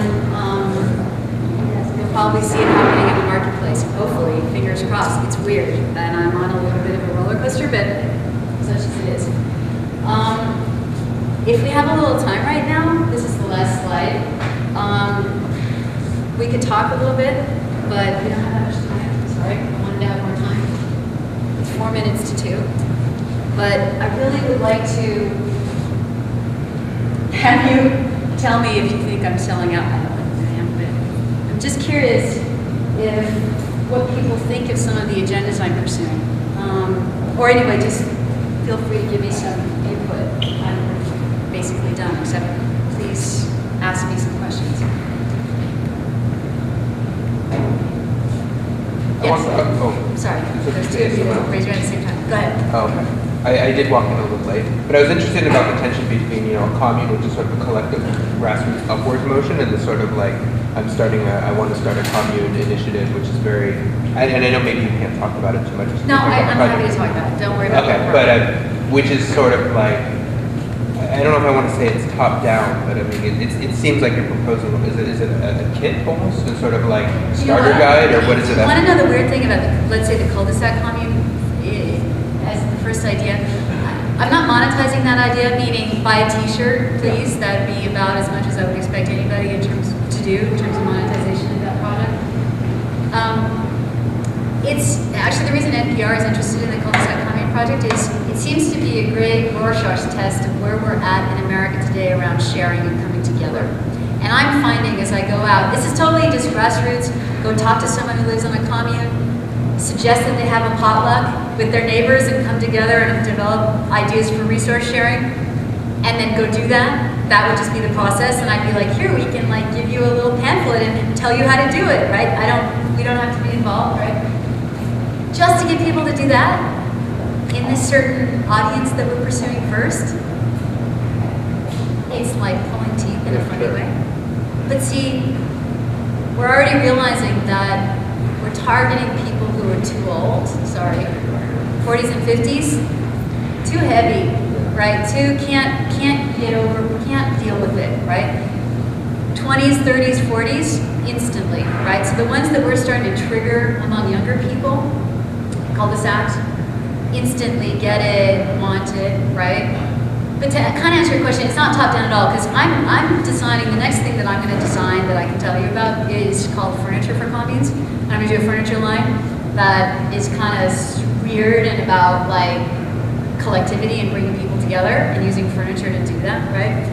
you'll probably see it happening in the marketplace. Hopefully, fingers crossed. It's weird, and I'm on a little bit of a roller coaster, but such as it is. If we have a little time right now, this is the last slide. We could talk a little bit, but we don't have that much time. Sorry, I wanted to have more time. It's 4 minutes to 2. But I really would like to have you tell me if you think I'm selling out. I don't think I am, but I'm just curious if what people think of some of the agendas I'm pursuing. Or anyway, just feel free to give me some input. I'm basically done, except please ask me some questions. Yes. Sorry, there's 2 of you that raise your hand at the same time. Go ahead. Oh, okay. I did walk in a little late, but I was interested about the tension between, a commune, which is sort of a collective grassroots upwards motion, and the sort of like, I want to start a commune initiative, which is very, and I know maybe you can't talk about it too much. No, I'm happy to talk about it. Don't worry about it. Okay, but which is sort of like, I don't know if I want to say it's top down, but I mean, it seems like you're proposing, is it a kit almost, a sort of like starter guide, or what is it? You want to know the weird thing about, let's say, the cul-de-sac commune as the first idea? I'm not monetizing that idea, meaning buy a t-shirt, please. That would be about as much as I would expect anybody in terms of monetization of that product. It's actually the reason NPR is interested in the cul-de-sac commune project is it seems to be a great Rorschach's test of where we're at in America today around sharing and coming together. And I'm finding as I go out, this is totally just grassroots, go talk to someone who lives on a commune, suggest that they have a potluck with their neighbors and come together and develop ideas for resource sharing, and then go do that. That would just be the process, and I'd be like, here, we can like give you a little pamphlet and tell you how to do it, right? We don't have to be involved, right? Just to get people to do that in this certain audience that we're pursuing first, it's like pulling teeth in a funny way. But see, we're already realizing that we're targeting people who are too old, 40s and 50s, too heavy, right? Can't deal with it, right? 20s, 30s, 40s, instantly, right? So the ones that we're starting to trigger among younger people, cul-de-sacs, instantly get it, want it, right? But to kind of answer your question, it's not top down at all, because I'm designing, the next thing that I'm going to design that I can tell you about is called Furniture for Communes. And I'm going to do a furniture line that is kind of weird and about like collectivity and bringing people together and using furniture to do that, right?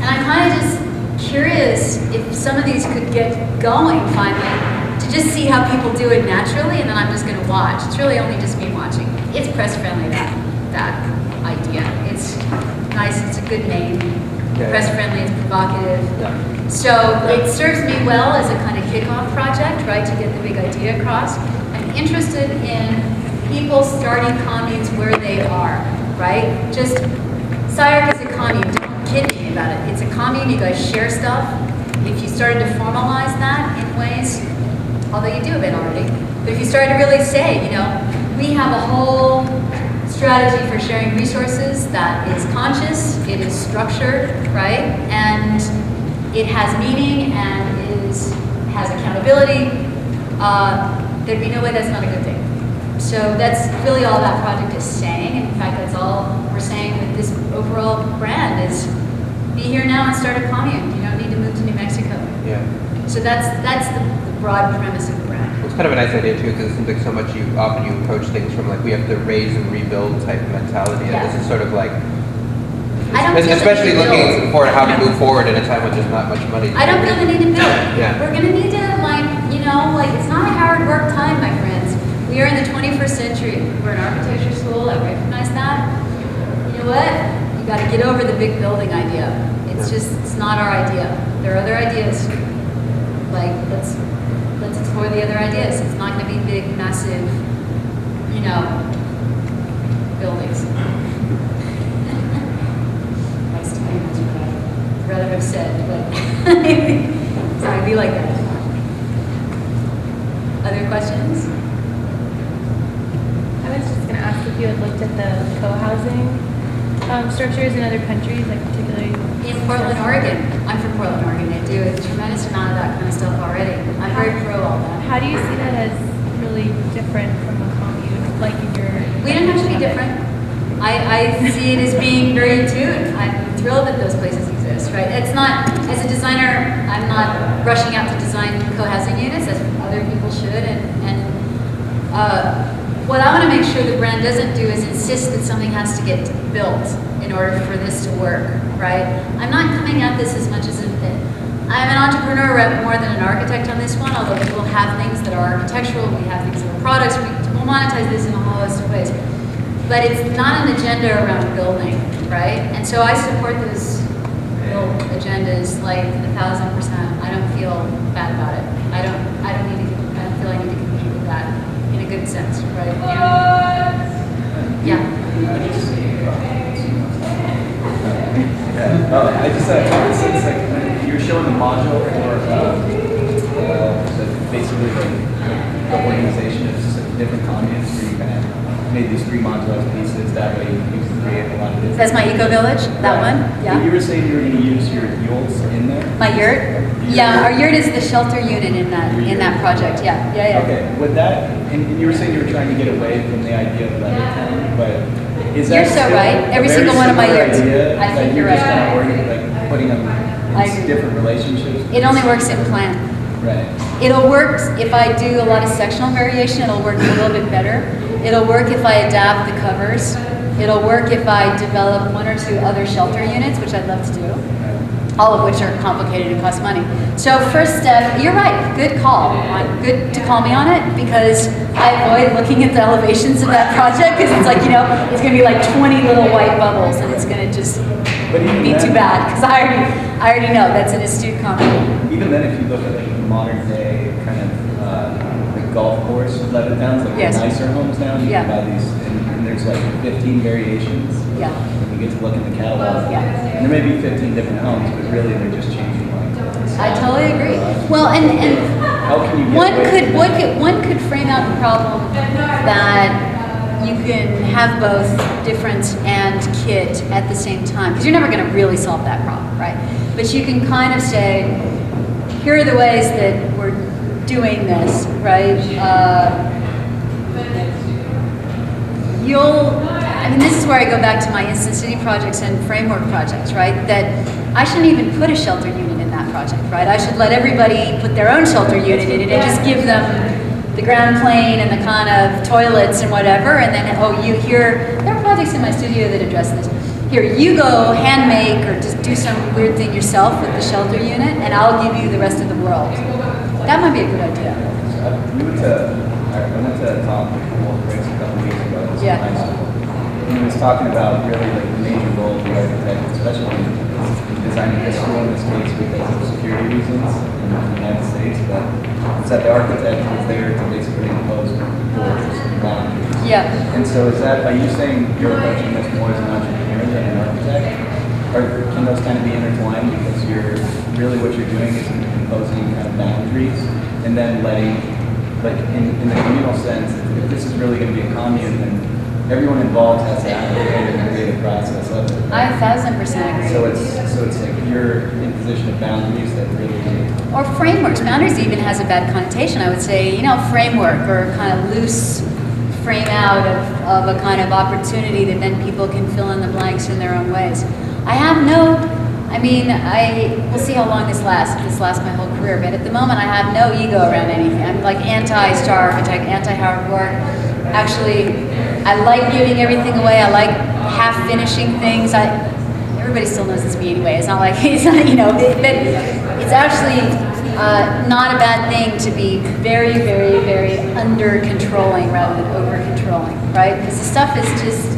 And I'm kind of just curious if some of these could get going finally, to just see how people do it naturally, and then I'm just going to watch. It's really only just me watching. It's press friendly, that idea. It's nice, it's a good name. Yeah. Press friendly, it's provocative. Yeah. So it serves me well as a kind of kickoff project, right, to get the big idea across. I'm interested in people starting communes where they are, right? Just, SCI-Arc is a commune, don't kid me about it. It's a commune, you guys share stuff. If you started to formalize that in ways, although you do a bit already, but if you started to really say, we have a whole strategy for sharing resources that is conscious, it is structured, right? And it has meaning and has accountability, there'd be no way that's not a good thing. So that's really all that project is saying. In fact, that's all we're saying with this overall brand is be here now and start a commune. You don't need to move to New Mexico. Yeah. So that's the broad premise of the brand. It's kind of a nice idea too, because it seems like so much often you approach things from like we have to raise and rebuild type mentality, and this is sort of like, especially looking for how to move forward in a time when there's not much money. I don't feel the need to build. Yeah. We're gonna need to it's not a hard work time, my friends. We are in the 21st century. We're an architecture school. I recognize that. You know what? You got to get over the big building idea. It's not our idea. There are other ideas. Like let's explore the other ideas. It's not going to be big, massive, buildings. Nice to me. That's what I'd rather have said, but it's not going to be like that. Other questions? I was just going to ask if you had looked at the co-housing structures in other countries, like particularly in Portland, Oregon. I'm from Portland, Oregon. They do a tremendous amount of that kind of stuff already. I'm very pro all that. How do you see that as really different from a commune? Like in your... We don't have to be different. I see it as being very in tune. I'm thrilled that those places exist, right? It's not, as a designer, I'm not rushing out to design co-housing units, as other people should, and what I want to make sure the brand doesn't do is insist that something has to get built in order for this to work, right? I'm not coming at this as much as I'm an entrepreneur more than an architect on this one, although we will have things that are architectural, we have things that are products, we'll monetize this in a whole host of ways. But it's not an agenda around building, right? And so I support those little agendas like 1,000%. I don't feel bad about it. I don't feel I need to compete with that in a good sense, right? Yeah. I just it's like you're showing the module for basically the organization of just different communes where you kind of made these 3 modular pieces. That way you can create a lot of different. That's my Ecovillage, that one. Yeah. You were saying you were going to use your Yurts in there. My Yurt. Yeah, our Yurt is the shelter unit in that project. Yeah. Okay. With that, and you were saying you were trying to get away from the idea of Lighten, but is that you're so right. Every single one of my Yurts. I think you're right. Kind of like putting them in different relationships. It only works in plan. Right. It'll work if I do a lot of sectional variation. It'll work a little bit better. It'll work if I adapt the covers. It'll work if I develop 1 or 2 other shelter units, which I'd love to do. All of which are complicated and cost money. So first step, you're right, good call. Good to call me on it because I avoid looking at the elevations of that project because it's like, it's gonna be like 20 little white bubbles and it's gonna just be too bad because I already know that's an astute comment. Even then, if you look at like the modern day kind of like golf course Levittown's, like nicer homes now, you can buy these and there's like 15 variations. Yeah. And you get to look at the catalog. Yeah. And there may be 15 different homes, but really they're just changing like. I totally agree. Well, and how can you one could frame out the problem that you can have both difference and kit at the same time because you're never going to really solve that problem, right? But you can kind of say, here are the ways that we're doing this, right? This is where I go back to my instant city projects and framework projects, right? That I shouldn't even put a shelter unit in that project, right? I should let everybody put their own shelter unit in it and just give them the ground plane and the kind of toilets and whatever, and then, there are projects in my studio that address this. Here, you go hand make or just do some weird thing yourself with the shelter unit, and I'll give you the rest of the world. That might be a good idea. I went to a talk with Wolf Briggs a couple weeks ago. Yeah. High school. And he was talking about really like the major role of the architect, especially in designing this school in this case because of security reasons in the United States, but it's that the architect is there to basically impose doors and boundaries. Yeah. And so are you saying you're approaching this more as an entrepreneur than an architect? Or can those kind of be intertwined because what you're doing is imposing kind of boundaries and then letting, like in the communal sense, if this is really going to be a commune, then everyone involved has to activate in the creative process of it. I 1000% agree. So it's like you're in position of boundaries that really. Or frameworks. Boundaries even has a bad connotation. I would say, framework or kind of loose frame out of a kind of opportunity that then people can fill in the blanks in their own ways. We'll see how long this lasts, if this lasts my whole career, but at the moment I have no ego around anything. I'm like anti-star architect, anti-Howard work. Actually, I like giving everything away. I like half-finishing things. Everybody still knows it's me anyway. It's not like, but it's actually not a bad thing to be very, very, very under-controlling rather than over-controlling, right? Because the stuff is just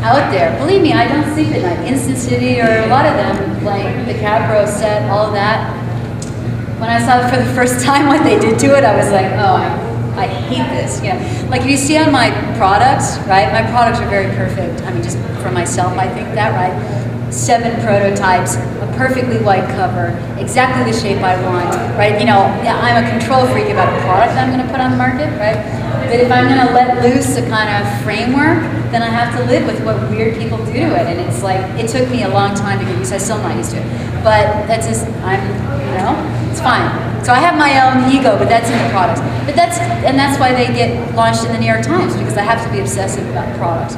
out there. Believe me, I don't sleep at night. Instant City or a lot of them, like the Capro set, all of that. When I saw for the first time what they did to it, I was like, oh, I hate this. Like if you see on my products, right? My products are very perfect. Just for myself, I think that, right? 7 prototypes, a perfectly white cover, exactly the shape I want, right? I'm a control freak about a product I'm going to put on the market, right? But if I'm going to let loose a kind of framework, then I have to live with what weird people do to it. And it's like, it took me a long time to get used to it. I'm still not used to it. But that's just, it's fine. So I have my own ego, but that's in the products. That's why they get launched in the New York Times, because I have to be obsessive about products.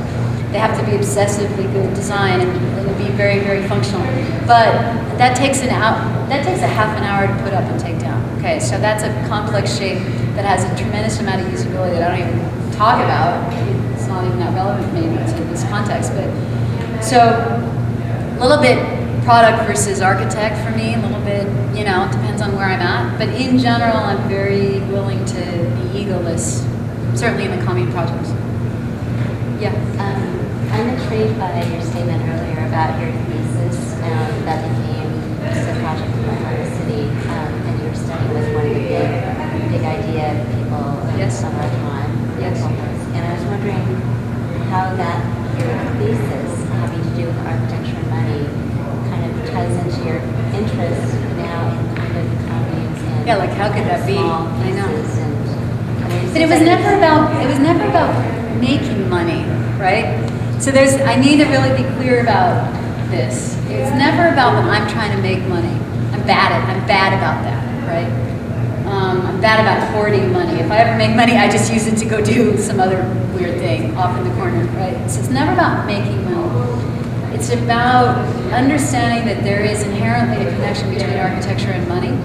They have to be obsessively good design and be very, very functional. But that takes a half an hour to put up and take down. Okay, so that's a complex shape that has a tremendous amount of usability that I don't even talk about. It's not even that relevant maybe to this context. But so a little bit product versus architect for me, a little bit, it depends on where I'm at. But in general, I'm very willing to be egoless, certainly in the commune projects. Yeah. I'm intrigued by your statement earlier about your thesis that became just a project in the city, and you were studying with one of the big idea people Yes. of our time. Yes. And I was wondering how that your thesis having to do with architecture and money kind of ties into your interest now in kind of communes and Yeah, like how could that be? small I know. pieces and But it was never about making money, right? So I need to really be clear about this. It's never about when I'm trying to make money. I'm bad about that, right? I'm bad about hoarding money. If I ever make money, I just use it to go do some other weird thing off in the corner, right? So it's never about making money. It's about understanding that there is inherently a connection between architecture and money.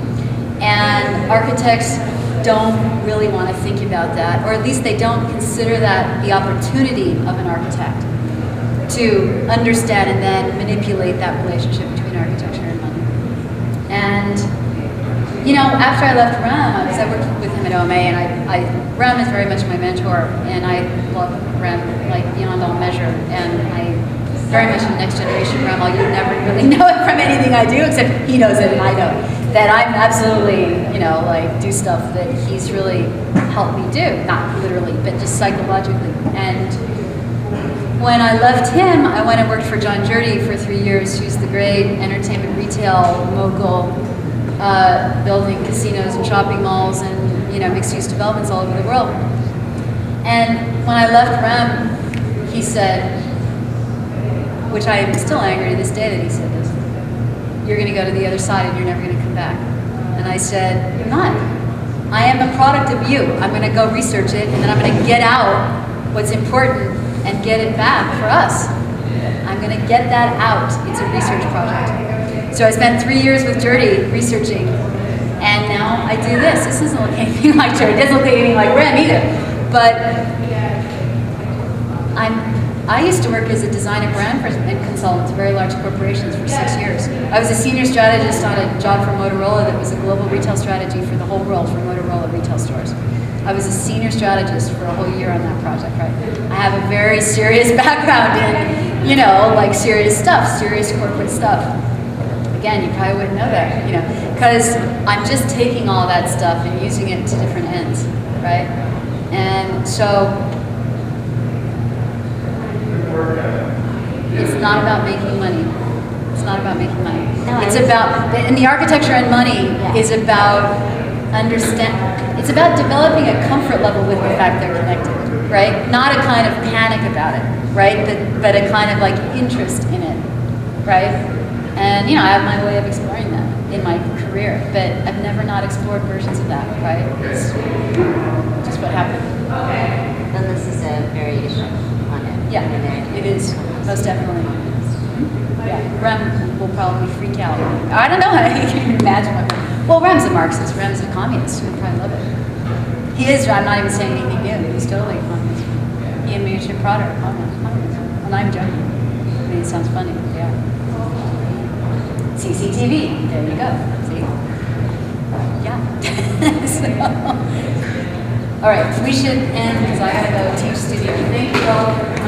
And architects don't really want to think about that, or at least they don't consider that the opportunity of an architect to understand and then manipulate that relationship between architecture and money. And, after I left REM, I worked with him at OMA, and REM is very much my mentor, and I love REM, like, beyond all measure, and I very much in next generation REM, you never really know it from anything I do, except he knows it and I know that I'm absolutely, do stuff that he's really helped me do, not literally, but just psychologically. And when I left him, I went and worked for John Jurdy for 3 years, who's the great entertainment retail mogul, building casinos and shopping malls and mixed-use developments all over the world. And when I left REM, he said, which I am still angry to this day that he said this, "You're going to go to the other side and you're never going to come back." And I said, "I'm not. I am a product of you. I'm going to go research it, and then I'm going to get out what's important and get it back for us. I'm going to get that out. It's a research project." So I spent 3 years with Jurdy researching, and now I do this. This doesn't look anything like Jurdy. It doesn't look anything like REM either. But I used to work as a design and brand consultant to very large corporations for 6 years. I was a senior strategist on a job for Motorola that was a global retail strategy for the whole world for Motorola retail stores. I was a senior strategist for a whole year on that project, right? I have a very serious background in, serious stuff, serious corporate stuff. Again, you probably wouldn't know that, because I'm just taking all that stuff and using it to different ends, right? And so it's not about making money. It's not about making money. And the architecture and money is about it's about developing a comfort level with the fact they're connected. right? Not a kind of panic about it, right? But a kind of like interest in it, right? And I have my way of exploring that in my career, but I've never not explored versions of that, right? It's just what happened. And this is a variation on it. Yeah, it is, most definitely. Yeah, Rem will probably freak out. I don't know, I can imagine what. Well, Rem's a Marxist, Rem's a communist, he'll probably love it. He is, I'm not even saying anything new, he's totally a communist. He and Mary Prada are communists. And I'm joking. I mean, it sounds funny, yeah. CCTV, there you go, see? Yeah. So, all right, we should end, because I gotta go teach students. Thank you all.